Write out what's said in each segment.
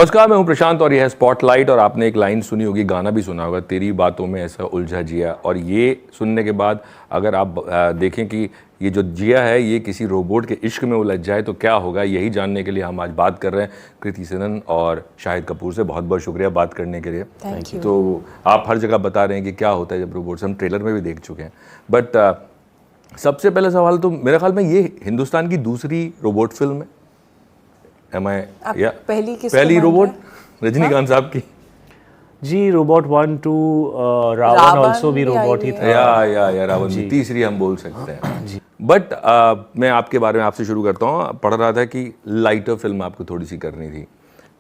नमस्कार, मैं हूं प्रशांत और यह है स्पॉटलाइट। और आपने एक लाइन सुनी होगी, गाना भी सुना होगा, तेरी बातों में ऐसा उलझा जिया। और ये सुनने के बाद अगर आप देखें कि ये जो जिया है ये किसी रोबोट के इश्क में उलझ जाए तो क्या होगा, यही जानने के लिए हम आज बात कर रहे हैं कृति सेनन और शाहिद कपूर से। बहुत बहुत शुक्रिया बात करने के लिए। Thank you. तो आप हर जगह बता रहे हैं कि क्या होता है जब रोबोट्स, हम ट्रेलर में भी देख चुके हैं। बट सबसे पहले सवाल तो मेरे ख्याल में ये हिंदुस्तान की दूसरी रोबोट फिल्म है। या पहली रोबोट रजनीकांत साहब की? जी, रोबोट 1 2 रावण ऑल्सो भी रोबोट ही था। या रावण भी तीसरी हम बोल सकते हैं। बट मैं आपके बारे में आपसे शुरू करता हूँ। पढ़ रहा था कि लाइटर फिल्म आपको थोड़ी सी करनी थी।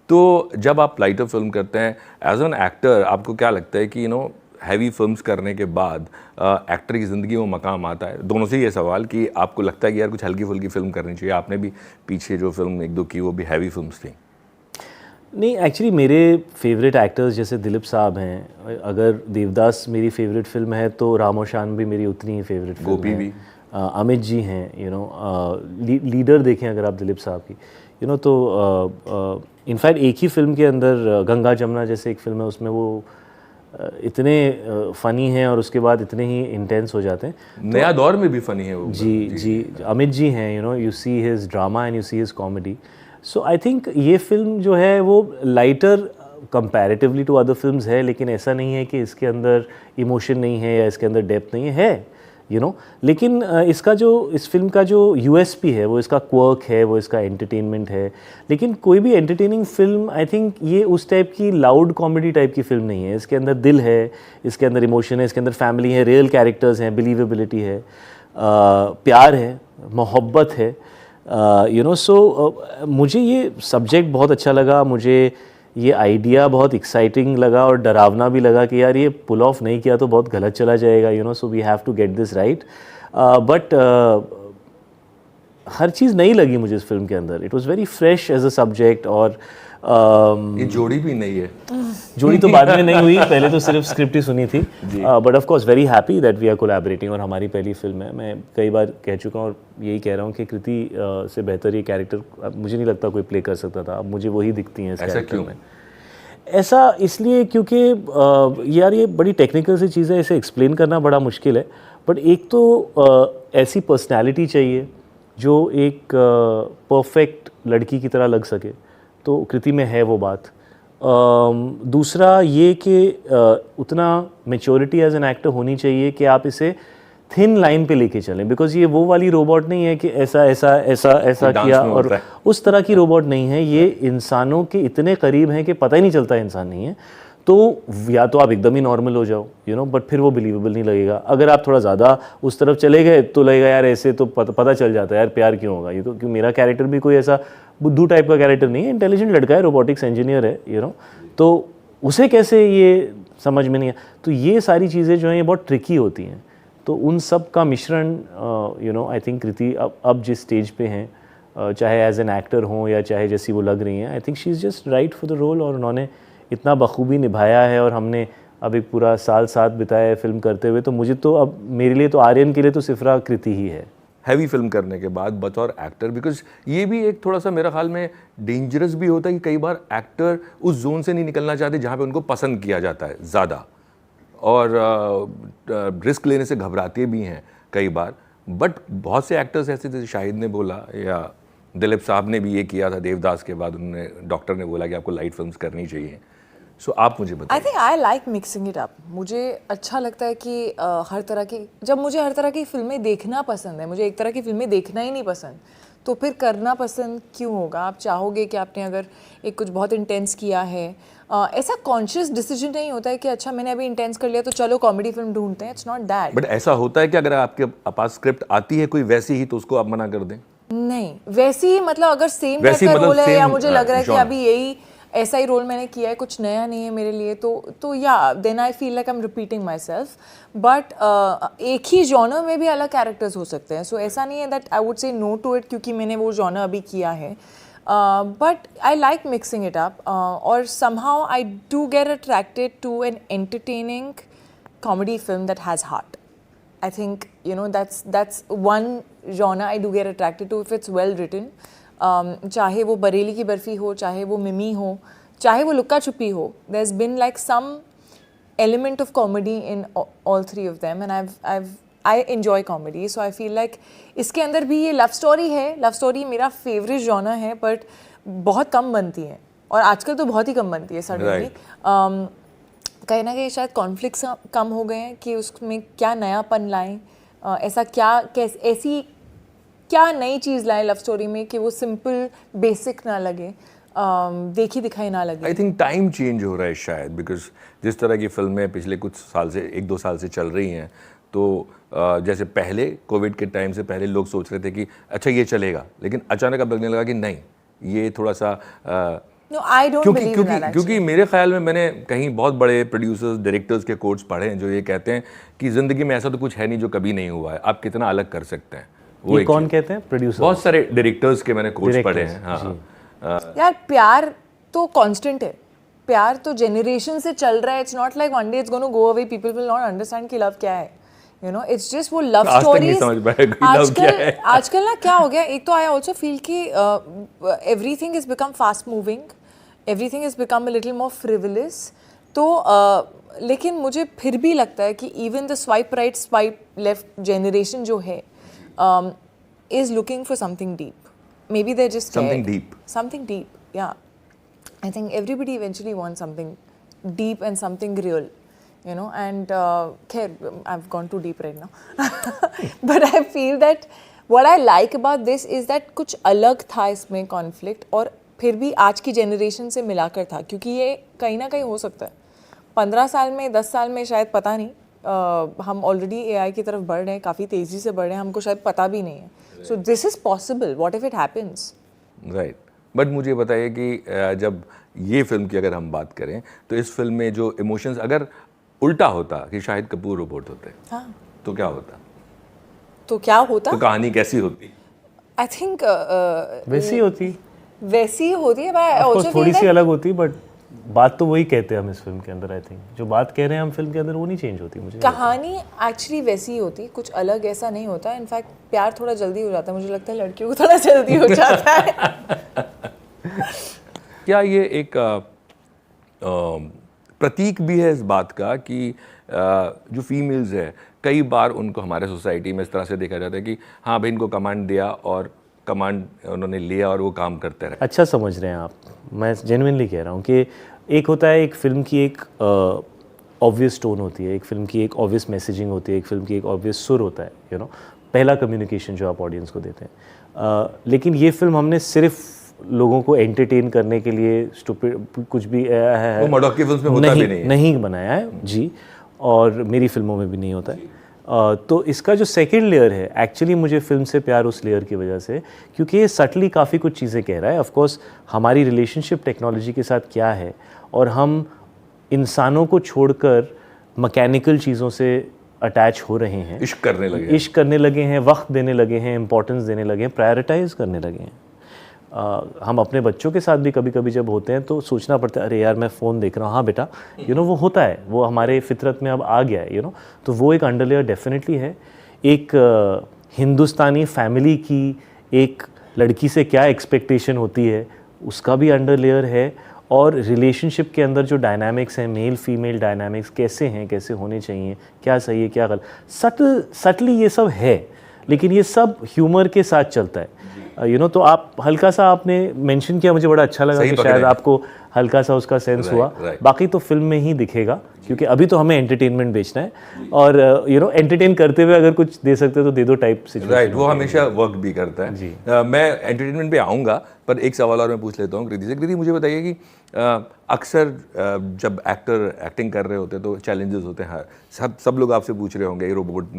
तो जब आप लाइटर फिल्म करते हैं एज एन एक्टर, आपको क्या लगता है कि हैवी फिल्म्स करने के बाद एक्टर की ज़िंदगी में मकाम आता है? दोनों से ये सवाल कि आपको लगता है कि यार कुछ हल्की फुल्की फिल्म करनी चाहिए। आपने भी पीछे जो फिल्म एक दो की वो भी हैवी फिल्म्स थी। नहीं, एक्चुअली मेरे फेवरेट एक्टर्स जैसे दिलीप साहब हैं, अगर देवदास मेरी फेवरेट फिल्म है तो रामो शान भी मेरी उतनी ही फेवरेट फिल्म गोपी है। भी। अमित जी हैं, लीडर देखें अगर आप दिलीप साहब की, तो इनफैक्ट एक ही फिल्म के अंदर गंगा जमुना जैसे एक फिल्म है, उसमें वो इतने फ़नी हैं और उसके बाद इतने ही इंटेंस हो जाते हैं। नया दौर में भी फ़नी है वो। जी, अमित जी हैं, you see his drama and you see his comedy. So I think ये फिल्म जो है वो lighter comparatively to other films है, लेकिन ऐसा नहीं है कि इसके अंदर इमोशन नहीं है या इसके अंदर डेप्थ नहीं है, लेकिन इस फिल्म का जो यूएसपी है वो इसका क्वर्क है, वो इसका एंटरटेनमेंट है। लेकिन कोई भी एंटरटेनिंग फिल्म, आई थिंक ये उस टाइप की लाउड कॉमेडी टाइप की फिल्म नहीं है। इसके अंदर दिल है, इसके अंदर इमोशन है, इसके अंदर फैमिली है, रियल कैरेक्टर्स हैं, बिलीवेबिलिटी है, प्यार है, मोहब्बत है। मुझे ये सब्जेक्ट बहुत अच्छा लगा, मुझे ये आइडिया बहुत एक्साइटिंग लगा और डरावना भी लगा कि यार ये पुल ऑफ नहीं किया तो बहुत गलत चला जाएगा, so we have to get this right. But हर चीज़ नई लगी मुझे इस फिल्म के अंदर। It was very fresh as a subject. और ये जोड़ी भी नहीं है। जोड़ी तो बाद में नहीं हुई, पहले तो सिर्फ स्क्रिप्ट ही सुनी थी। But of course very happy that we are collaborating, और हमारी पहली फिल्म है। मैं कई बार कह चुका हूँ और यही कह रहा हूँ कि कृति से बेहतर ये कैरेक्टर मुझे नहीं लगता कोई प्ले कर सकता था। अब मुझे वही दिखती हैं इस कैरेक्टर में। ऐसा इसलिए क्योंकि यार ये बड़ी टेक्निकल सी चीज़ है, इसे एक्सप्लेन करना बड़ा मुश्किल है। बट एक तो ऐसी पर्सनैलिटी चाहिए जो एक परफेक्ट लड़की की तरह लग सके, तो कृति में है वो बात। दूसरा ये कि उतना मैच्योरिटी एज एन एक्टर होनी चाहिए कि आप इसे थिन लाइन पे लेके चलें, बिकॉज ये वो वाली रोबोट नहीं है कि ऐसा ऐसा ऐसा ऐसा किया, और उस तरह की रोबोट नहीं है। ये इंसानों के इतने करीब हैं कि पता ही नहीं चलता इंसान नहीं है। तो या तो आप एकदम ही नॉर्मल हो जाओ, बट फिर वो बिलीवेबल नहीं लगेगा। अगर आप थोड़ा ज़्यादा उस तरफ चले गए तो लगेगा यार ऐसे तो पता चल जाता है यार प्यार क्यों होगा। ये तो क्योंकि मेरा कैरेक्टर भी कोई ऐसा बुद्धू टाइप का कैरेक्टर नहीं है, इंटेलिजेंट लड़का है, रोबोटिक्स इंजीनियर है, तो उसे कैसे ये समझ में नहीं है। तो ये सारी चीज़ें जो हैं ये बहुत ट्रिकी होती हैं। तो उन सब का मिश्रण आई थिंक कृति अब जिस स्टेज पे हैं, चाहे एज एन एक्टर हों या चाहे जैसी वो लग रही हैं, I think she is just right for the role. और उन्होंने इतना बखूबी निभाया है और हमने अब एक पूरा साल साथ बिताया है फिल्म करते हुए। तो मुझे तो अब मेरे लिए तो आर्यन के लिए तो सिर्फ कृति ही है। हैवी फिल्म करने के बाद बतौर एक्टर, बिकॉज ये भी एक थोड़ा सा मेरा ख्याल में डेंजरस भी होता है कि कई बार एक्टर उस जोन से नहीं निकलना चाहते जहाँ पे उनको पसंद किया जाता है ज़्यादा, और रिस्क लेने से घबराते भी हैं कई बार। बट बहुत से एक्टर्स ऐसे जैसे शाहिद ने बोला या दिलीप साहब ने भी ये किया था देवदास के बाद, उन्होंने डॉक्टर ने बोला कि आपको लाइट फिल्म्स करनी चाहिए। सो आप मुझे बताइए। आई think I like mixing it up. मुझे अच्छा लगता है कि मुझे हर तरह की फिल्में देखना पसंद है। मुझे एक तरह की फिल्में देखना ही नहीं पसंद, तो फिर करना पसंद क्यों होगा? आप चाहोगे कि आपने अगर एक कुछ बहुत इंटेंस किया है, ऐसा कॉन्शियस डिसीजन नहीं होता है कि अच्छा मैंने अभी इंटेंस कर लिया तो चलो कॉमेडी फिल्म ढूंढते हैं। It's not that. बट ऐसा होता है कि अगर आपके पास स्क्रिप्ट आती है कोई वैसी ही, तो उसको आप मना कर दें? नहीं, वैसी ही मतलब अगर सेम टाइप का रोल है या मुझे लग रहा है कि अभी यही ऐसा ही रोल मैंने किया है, कुछ नया नहीं है मेरे लिए, तो या then I feel like I am repeating my self. But एक ही जॉनर में भी अलग कैरेक्टर्स हो सकते हैं। सो ऐसा नहीं है that I would say no to it क्योंकि मैंने वो जॉनर अभी किया है। But I like mixing it up, और somehow I do get attracted to an entertaining comedy film that has heart. I think that's one genre I do get attracted to if it's well written. चाहे वो बरेली की बर्फी हो, चाहे वो मिमी हो, चाहे वो लुक्का छुपी हो, there's been like some element of comedy in all three of them, and I enjoy comedy, so I feel like इसके अंदर भी ये लव स्टोरी है. लव स्टोरी मेरा फेवरेट जॉनर है, बट बहुत कम बनती है, और आजकल तो बहुत ही कम बनती है सडनली. कहीं ना कहीं शायद कॉन्फ्लिक्ट्स कम हो गए हैं कि उसमें क्या नयापन लाएं, ऐसा ऐसी क्या नई चीज़ लाएं लव स्टोरी में कि वो सिंपल बेसिक ना लगे, देखी दिखाई ना लगे. आई थिंक टाइम चेंज हो रहा है शायद, बिकॉज जिस तरह की फिल्में पिछले कुछ साल से 1-2 साल से चल रही हैं, तो जैसे पहले कोविड के टाइम से पहले लोग सोच रहे थे कि अच्छा ये चलेगा, लेकिन अचानक अब लगने लगा कि नहीं, ये थोड़ा सा No, I don't believe in that, क्योंकि मेरे ख्याल में मैंने कहीं बहुत बड़े प्रोड्यूसर्स डायरेक्टर्स के कोट्स पढ़े हैं जो ये कहते हैं कि ज़िंदगी में ऐसा तो कुछ है नहीं जो कभी नहीं हुआ है, आप कितना अलग कर सकते हैं. वो ये कौन कहते हैं? प्रोड्यूसर? बहुत सारे डायरेक्टर्स के मैंने कोट्स पढ़े हैं. हाँ यार प्यार तो कांस्टेंट है, प्यार तो जनरेशन से चल रहा है. It's not like one day it's gonna go away, people will not understand कि लव क्या है. You know, it's just वो लव स्टोरीज आजकल ना क्या हो गया. एक तो आई ऑल्सो फील कि everything is become fast moving, everything is become a little more frivolous. तो लेकिन मुझे फिर भी लगता है कि even the swipe right swipe left generation जो है is looking for something deep. Maybe they're just scared. Something deep, yeah. I think everybody eventually wants something deep and something real, you know. And I've gone too deep right now. But I feel that what I like about this is that कुछ अलग था इसमें conflict, और फिर भी आज की generation से मिलाकर था, क्योंकि ये कहीं ना कहीं हो सकता है 15 साल में 10 साल में शायद, पता नहीं. हम ऑलरेडी AI की तरफ बढ़ रहे हैं, काफ़ी तेज़ी से बढ़ रहे हैं, हमको शायद पता भी नहीं है. So this is possible. What if it happens? Right. But मुझे बताइए कि जब ये फिल्म की अगर हम बात करें तो इस फिल्म में जो इमोशंस अगर उल्टा होता कि शाहिद कपूर रोबोट होते, हाँ, तो क्या होता? तो क्या होता? तो कहानी कैसी होती? I think वैसी होती है. But also थोड़ी सी अलग होती, बट बात तो वही कहते हैं हम इस फिल्म के अंदर. आई थिंक जो बात कह रहे हैं हम फिल्म के अंदर वो नहीं चेंज होती. मुझे कहानी एक्चुअली वैसी ही होती, कुछ अलग ऐसा नहीं होता. इनफैक्ट प्यार थोड़ा जल्दी हो जाता है, मुझे लगता है लड़कियों को थोड़ा जल्दी हो जाता है. क्या ये एक प्रतीक भी है इस बात का कि जो फीमेल्स है कई बार उनको हमारे सोसाइटी में इस तरह से देखा जाता है कि हाँ भाई इनको कमांड दिया और कमांड उन्होंने लिया और वो काम करते रहे. अच्छा समझ रहे हैं आप. मैं जेन्युइनली कह रहा हूँ कि एक होता है एक फिल्म की एक ऑब्वियस टोन होती है, एक फिल्म की एक ऑब्वियस मैसेजिंग होती है, एक फिल्म की एक ऑब्वियस सुर होता है, यू नो, पहला कम्युनिकेशन जो आप ऑडियंस को देते हैं. लेकिन ये फिल्म हमने सिर्फ लोगों को एंटरटेन करने के लिए स्टूपिड कुछ भी वो मडॉक की फिल्म्स में होता भी नहीं बनाया है जी, और मेरी फिल्मों में भी नहीं होता है. तो इसका जो सेकंड लेयर है, एक्चुअली मुझे फिल्म से प्यार उस लेयर की वजह से, क्योंकि ये सटली काफ़ी कुछ चीज़ें कह रहा है. ऑफ कोर्स हमारी रिलेशनशिप टेक्नोलॉजी के साथ क्या है, और हम इंसानों को छोड़कर मैकेनिकल चीज़ों से अटैच हो रहे हैं, इश्क करने लगे हैं, वक्त देने लगे हैं, इंपॉर्टेंस देने लगे हैं, प्रायोरिटाइज करने लगे हैं. हम अपने बच्चों के साथ भी कभी कभी जब होते हैं तो सोचना पड़ता है अरे यार मैं फ़ोन देख रहा हूँ. हाँ बेटा, यू नो वो होता है, वो हमारे फितरत में अब आ गया है, यू नो. तो वो एक अंडरलेयर डेफिनेटली है. एक हिंदुस्तानी फैमिली की एक लड़की से क्या एक्सपेक्टेशन होती है उसका भी अंडरलेयर है. और रिलेशनशिप के अंदर जो डायनामिक्स हैं, मेल फीमेल डायनामिक्स कैसे हैं, कैसे होने चाहिए, क्या सही है क्या गलत, सटली ये सब है. लेकिन ये सब ह्यूमर के साथ चलता है, यू नो. तो आप हल्का सा आपने मेंशन किया, मुझे बड़ा अच्छा लगा कि शायद आपको हल्का सा उसका सेंस हुआ. बाकी तो फिल्म में ही दिखेगा, क्योंकि अभी तो हमें एंटरटेनमेंट बेचना है, और यू नो एंटरटेन करते हुए अगर कुछ दे सकते तो दे दो टाइप सिचुएशन. राइट, वो हमेशा वर्क भी करता है जी. मैं एंटरटेनमेंट पे आऊँगा, पर एक सवाल और मैं पूछ लेता हूँ कृति से. कृति, मुझे बताइए कि अक्सर जब एक्टर एक्टिंग कर रहे होते तो चैलेंजेस होते हैं. सब लोग आपसे पूछ रहे होंगे रोबोट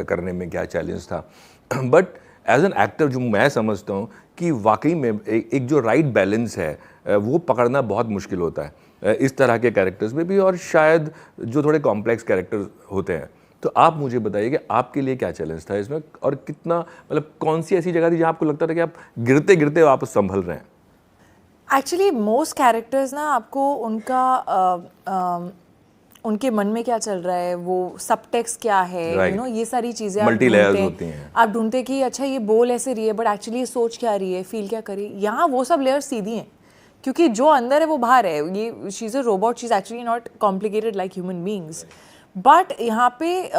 करने में क्या चैलेंज था. बट एज एन एक्टर जो मैं समझता हूँ कि वाकई में एक जो राइट बैलेंस है वो पकड़ना बहुत मुश्किल होता है इस तरह के कैरेक्टर्स में भी, और शायद जो थोड़े कॉम्प्लेक्स कैरेक्टर्स होते हैं. तो आप मुझे बताइए कि आपके लिए क्या चैलेंज था इसमें, और कितना, मतलब कौन सी ऐसी जगह थी जहाँ आपको लगता था कि आप गिरते गिरते वापस संभल रहे हैं? एक्चुअली मोस्ट कैरेक्टर्स ना आपको उनके मन में क्या चल रहा है, वो सब टेक्स्ट क्या है, यू नो, ये सारी चीज़ें आप ढूंढते कि अच्छा ये बोल ऐसे रही है, बट एक्चुअली ये सोच क्या रही है, फील क्या करी. यहाँ वो सब लेयर सीधी हैं, क्योंकि जो अंदर है वो बाहर है. ये she is a robot, she is actually not complicated like human beings. But यहाँ पे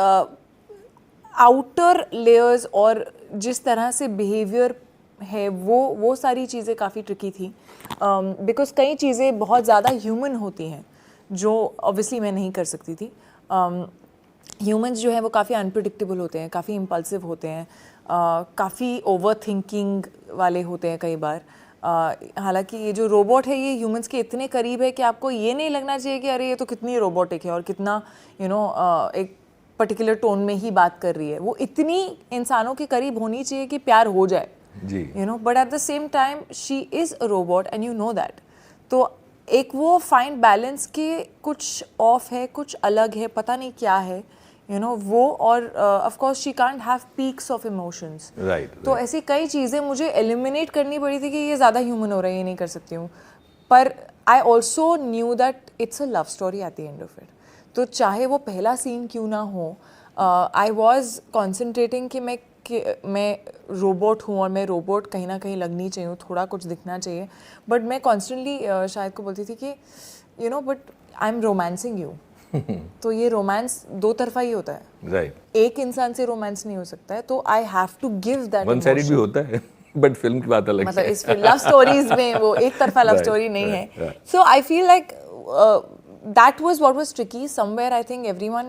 आउटर लेयर्स और जिस तरह से बिहेवियर है वो सारी चीज़ें काफ़ी ट्रिकी थी. बिकॉज कई चीज़ें बहुत ज़्यादा ह्यूमन होती हैं जो ऑब्वियसली मैं नहीं कर सकती थी. ह्यूमंस जो है वो काफ़ी अनप्रिडिक्टेबल होते हैं, काफ़ी इम्पल्सिव होते हैं, काफ़ी ओवर थिंकिंग वाले होते हैं कई बार. हालांकि ये जो रोबोट है ये ह्यूमंस के इतने करीब है कि आपको ये नहीं लगना चाहिए कि अरे ये तो कितनी रोबोटिक है और कितना एक पर्टिकुलर टोन में ही बात कर रही है. वो इतनी इंसानों के करीब होनी चाहिए कि प्यार हो जाए जी. But at the same time she is a robot and you know that. तो एक वो फाइन बैलेंस के कुछ ऑफ है, कुछ अलग है, पता नहीं क्या है वो. और of course she can't have peaks of emotions. तो ऐसी कई चीज़ें मुझे एलिमिनेट करनी पड़ी थी कि ये ज़्यादा ह्यूमन हो रहा है, ये नहीं कर सकती हूँ. पर I also knew that it's a love story at the end of it. तो चाहे वो पहला सीन क्यों ना हो, आई वॉज कॉन्सेंट्रेटिंग कि मैं रोबोट हूँ और मैं रोबोट कहीं ना कहीं लगनी चाहिए, थोड़ा कुछ दिखना चाहिए. बट मैं कॉन्स्टेंटली शायद को बोलती थी कि but I am romancing you. तो ये रोमांस दो तरफा ही होता है. राइट. एक इंसान से रोमांस नहीं हो सकता है. तो I have to give that. One sided भी होता है बट फिल्म की बात अलग है. मतलब इस लव स्टोरीज में वो एक तरफा लव स्टोरी नहीं है. So I feel like that was what was tricky. Somewhere I think everyone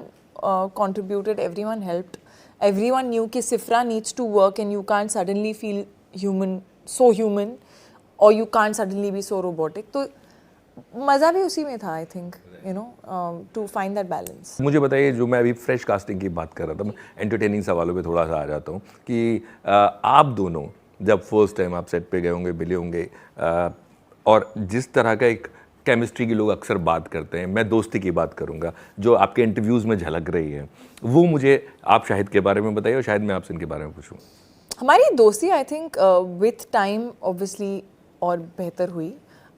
contributed, everyone helped, everyone knew कि Sifra needs to work and you can't suddenly feel human, so human, or you can't suddenly be so robotic. तो मज़ा भी उसी में था I think, to find that balance. मुझे बताइए, जो मैं अभी फ्रेश कास्टिंग की बात कर रहा था, मैं एंटरटेनिंग सवालों पे थोड़ा सा आ जाता हूँ कि आप दोनों जब फर्स्ट टाइम आप सेट पे गए होंगे, मिले होंगे, और जिस तरह का एक केमिस्ट्री की लोग अक्सर बात करते हैं, मैं दोस्ती की बात करूंगा जो आपके इंटरव्यूज़ में झलक रही है, वो मुझे आप शाहिद के बारे में बताइए और शायद मैं आपसे इनके बारे में पूछूं. हमारी दोस्ती I think with time obviously और बेहतर हुई.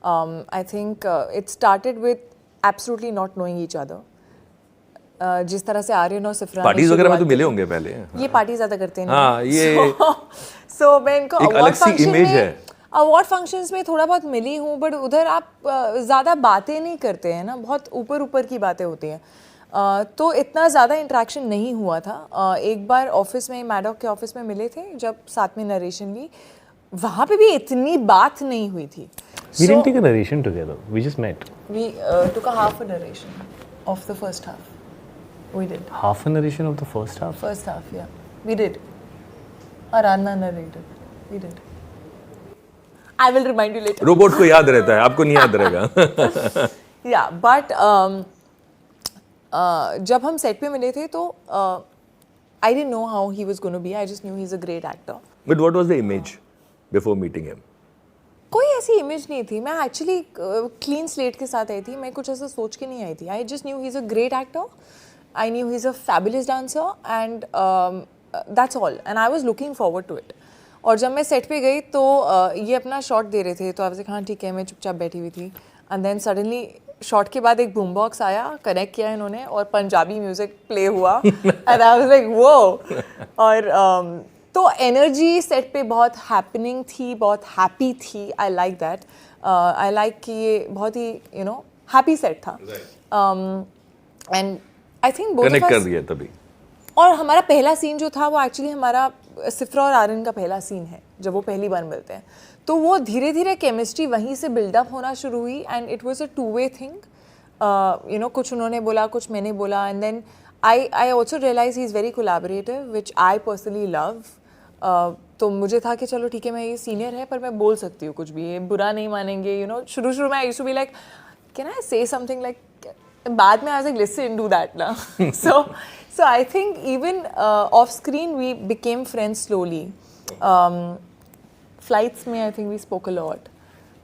I think it started with absolutely not knowing each other. जिस तरह से आर्यन और सिफरा पार्टीज वगैरह में तो मिले होंगे पहले. ये पार्टी ज़्यादा करते हैं. हाँ, ये सो मैं इनको एक अलग सी इमेज है. अवार्ड फंक्शंस में थोड़ा बहुत मिली हूँ, बट उधर आप ज़्यादा बातें नहीं करते हैं ना, बहुत ऊपर ऊपर की बातें होती हैं. तो इतना ज़्यादा इंटरेक्शन नहीं हुआ था. एक बार ऑफिस में, मैडॉक के ऑफिस में मिले थे जब साथ में नरेशन ली, वहाँ पे भी इतनी बात नहीं हुई थी. We didn't take a narration together. We just met. We took a half a narration of the first half. We did. Half a narration of the first half? First half, yeah. We did. Aradhana narrated. We did. I will remind you later. Robot को याद रहता है, आपको नहीं याद रहेगा. Yeah, but जब हम सेट पे मिले थे तो I didn't know how he was going to be. I just knew he's a great actor. But what was the image before meeting him? कोई ऐसी इमेज नहीं थी. मैं एक्चुअली क्लीन स्लेट के साथ आई थी. मैं कुछ ऐसा सोच के नहीं आई थी. I just knew he is a great actor. I knew he is a fabulous dancer and that's all. And I was looking forward to it. और जब मैं सेट पे गई तो ये अपना शॉट दे रहे थे, तो आई वाज लाइक हाँ ठीक है. मैं चुपचाप बैठी हुई थी. एंड देन सडनली शॉट के बाद एक बूम बॉक्स आया, कनेक्ट किया इन्होंने और पंजाबी म्यूजिक प्ले हुआ. एंड आई वाज लाइक वो. और तो एनर्जी सेट पे बहुत हैपनिंग थी, बहुत हैप्पी थी. I like that. I like कि ये बहुत ही हैप्पी सेट था. And I think both connect कर दिया तभी. और हमारा पहला सीन जो था वो एक्चुअली हमारा सिफ्रा और आर्यन का पहला सीन है जब वो पहली बार मिलते हैं. तो वो धीरे धीरे केमिस्ट्री वहीं से बिल्डअप होना शुरू हुई. And it was a two way thing. कुछ उन्होंने बोला, कुछ मैंने बोला. And then I also realise he is very collaborative, which I personally love. तो मुझे था कि चलो ठीक है, मैं ये सीनियर है पर मैं बोल सकती हूँ कुछ भी, ये बुरा नहीं मानेंगे. शुरू शुरू में I used to be like can I say something like. बाद में I was like listen do that ना. So I think even off screen we became friends slowly. Flights में I think we spoke a lot.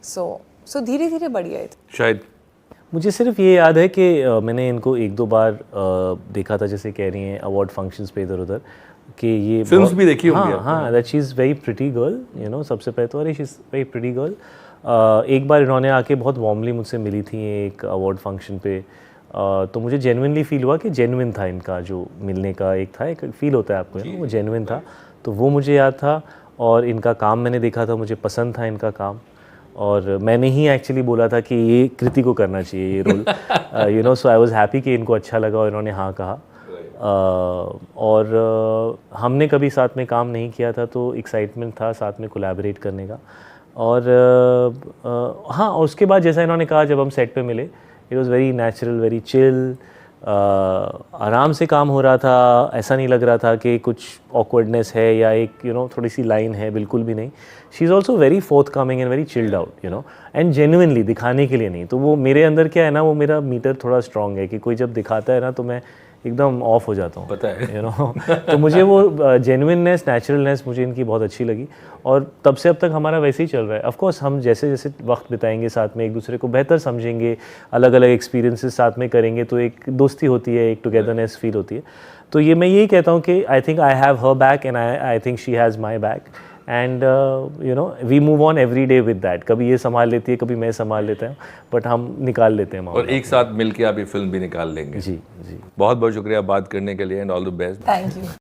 So धीरे धीरे बढ़िया है. शायद मुझे सिर्फ ये याद है कि मैंने इनको एक दो बार देखा था, जैसे कह रही हैं अवार्ड फंक्शंस पे इधर उधर, कि ये फिल्म्स भी देखी होंगी. हाँ, that she is very pretty girl. सबसे पहले तो अरे she is very pretty girl. एक बार इन्होंने आके बहुत वार्मली मुझसे मिली थी एक अवार्ड फंक्शन पे. तो मुझे जेन्युइनली फील हुआ कि जेन्युइन था इनका जो मिलने का एक था, एक फील होता है आपको, वो जेन्युइन था. तो वो मुझे याद था. और इनका काम मैंने देखा था, मुझे पसंद था इनका काम. और मैंने ही एक्चुअली बोला था कि ये कृति को करना चाहिए ये role, you know, so I was happy कि इनको अच्छा लगा और इन्होंने हाँ कहा। और हमने कभी साथ में काम नहीं किया था तो एक्साइटमेंट था साथ में कोलैबोरेट करने का। और हाँ, उसके बाद जैसा इन्होंने कहा, जब हम सेट पे मिले, it was very natural, very chill, आराम से काम हो रहा था, ऐसा नहीं लग रहा था कि कुछ ऑकवर्डनेस है या एक यू नो थोड़ी सी लाइन है, बिल्कुल भी नहीं। She is also very fourth coming and very chilled out, you know, and genuinely दिखाने के लिए नहीं। तो वो मेरे अंदर क्या है ना, वो मेरा मीटर थोड़ा स्ट्रॉन्ग है कि कोई जब दिखाता है ना तो मैं एकदम ऑफ हो जाता हूँ, पता है, यू नो। तो मुझे वो जेन्युइननेस, नेचुरलनेस मुझे इनकी बहुत अच्छी लगी और तब से अब तक हमारा वैसे ही चल रहा है। ऑफ कोर्स हम जैसे जैसे वक्त बिताएंगे साथ में, एक दूसरे को बेहतर समझेंगे, अलग अलग एक्सपीरियंसेस साथ में करेंगे तो एक दोस्ती होती है, एक टुगेदरनेस फील होती है। तो ये मैं यही कहता हूँ कि I think I have her back and I think she has my back and you know we move on every day with that. कभी ये संभाल लेती है, कभी मैं संभाल लेता हूँ, बट हम निकाल लेते हैं और एक साथ मिलके आप ये फिल्म भी निकाल लेंगे। जी जी। बहुत बहुत शुक्रिया बात करने के लिए and all the best. Thank you.